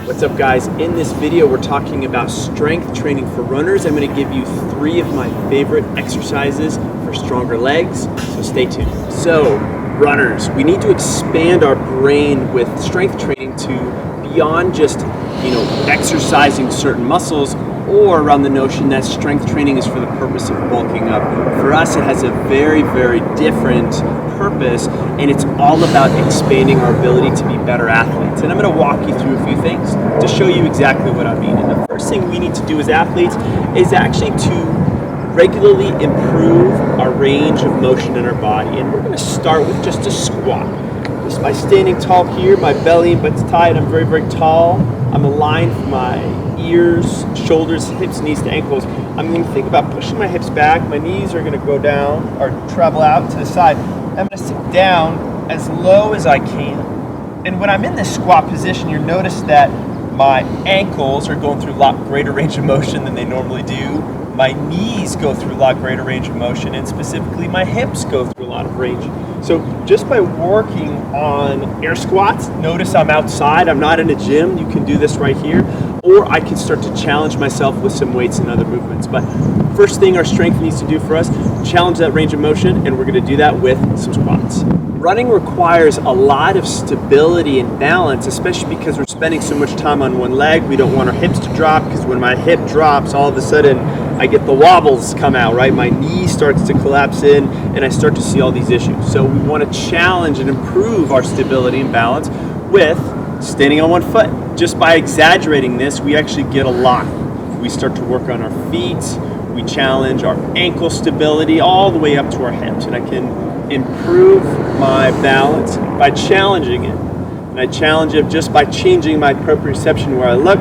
What's up, guys? In this video we're talking about strength training for runners. I'm going to give you 3 of my favorite exercises for stronger legs, so stay tuned. So runners, we need to expand our brain with strength training to beyond just exercising certain muscles, or around the notion that strength training is for the purpose of bulking up. For us, it has a very, very different purpose, and it's all about expanding our ability to be better athletes. And I'm going to walk you through a few things to show you exactly what I mean. And the first thing we need to do as athletes is actually to regularly improve our range of motion in our body. And we're going to start with just a squat. Just by standing tall here, my belly and butt's tight, I'm very, very tall. I'm aligned from my ears, shoulders, hips, knees to ankles. I'm going to think about pushing my hips back. My knees are going to go down or travel out to the side. I'm going to sit down as low as I can. And when I'm in this squat position, you'll notice that my ankles are going through a lot greater range of motion than they normally do. My knees go through a lot greater range of motion, and specifically my hips go through a lot of range. So just by working on air squats, notice I'm outside, I'm not in a gym. You can do this right here, or I can start to challenge myself with some weights and other movements. But first thing our strength needs to do for us, challenge that range of motion, and we're going to do that with some squats. Running requires a lot of stability and balance, especially because we're spending so much time on one leg. We don't want our hips to drop, because when my hip drops, all of a sudden I get the wobbles come out, right? My knee starts to collapse in, and I start to see all these issues. So we want to challenge and improve our stability and balance with standing on one foot. Just by exaggerating this, we actually get a lot. We start to work on our feet, we challenge our ankle stability all the way up to our hips, and I can improve my balance by challenging it. And I challenge it just by changing my proprioception where I look.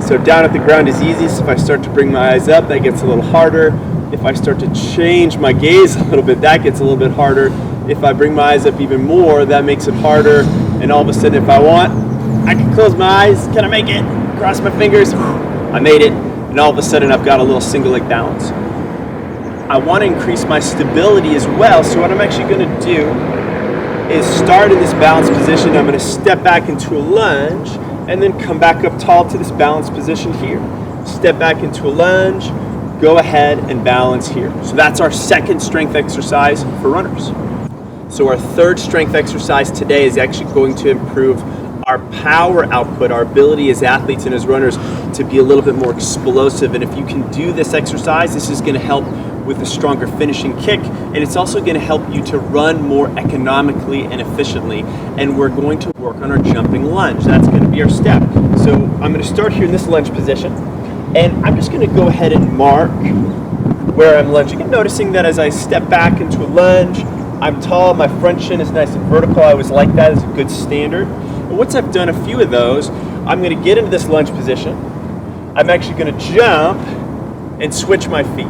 So down at the ground is easy, so if I start to bring my eyes up, that gets a little harder. If I start to change my gaze a little bit, that gets a little bit harder. If I bring my eyes up even more, that makes it harder. And all of a sudden, if I want, I can close my eyes. Can I make it? Cross my fingers. I made it. And all of a sudden, I've got a little single leg balance. I want to increase my stability as well. So what I'm actually going to do is start in this balanced position. I'm going to step back into a lunge and then come back up tall to this balanced position here. Step back into a lunge, go ahead and balance here. So that's our second strength exercise for runners. So our third strength exercise today is actually going to improve our power output, our ability as athletes and as runners to be a little bit more explosive. And if you can do this exercise, this is going to help with a stronger finishing kick, and it's also going to help you to run more economically and efficiently. And we're going to work on our jumping lunge. That's going to be our step. So I'm going to start here in this lunge position, and I'm just going to go ahead and mark where I'm lunging. And noticing that as I step back into a lunge, I'm tall, my front shin is nice and vertical. I always like that as a good standard. And once I've done a few of those, I'm going to get into this lunge position. I'm actually going to jump and switch my feet.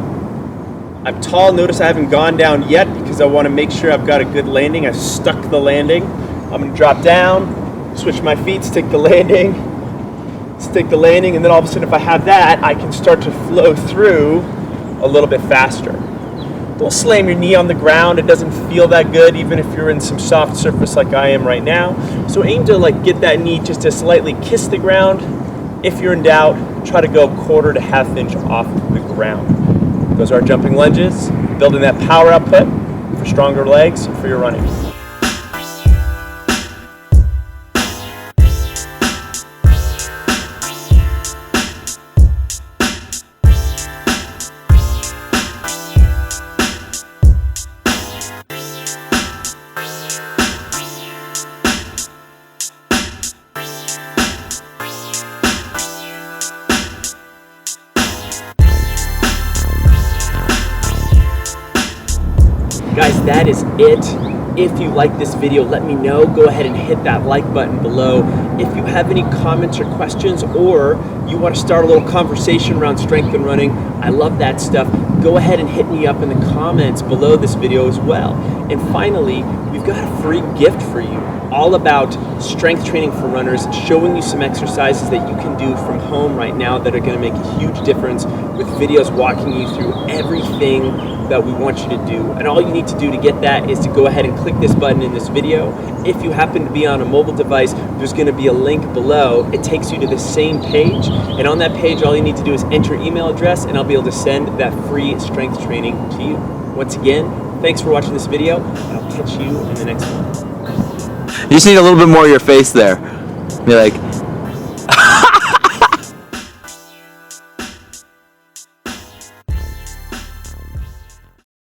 I'm tall. Notice I haven't gone down yet because I want to make sure I've got a good landing. I've stuck the landing. I'm going to drop down, switch my feet, stick the landing, and then all of a sudden if I have that, I can start to flow through a little bit faster. Don't slam your knee on the ground. It doesn't feel that good, even if you're in some soft surface like I am right now. So aim to get that knee just to slightly kiss the ground. If you're in doubt, try to go 1/4 to 1/2 inch off the ground. Those are our jumping lunges, building that power output for stronger legs for your running. Guys, that is it. If you like this video, let me know. Go ahead and hit that like button below. If you have any comments or questions, or you want to start a little conversation around strength and running, I love that stuff. go ahead and hit me up in the comments below this video as well. And finally, we've got a free gift for you, all about strength training for runners, showing you some exercises that you can do from home right now that are going to make a huge difference, with videos walking you through everything that we want you to do. And all you need to do to get that is to go ahead and click this button in this video. If you happen to be on a mobile device, there's going to be a link below. It takes you to the same page, and on that page all you need to do is enter your email address, and I'll be able to send that free strength training to you. Once again, thanks for watching this video, and I'll catch you in the next one. You just need a little bit more of your face there. Be like,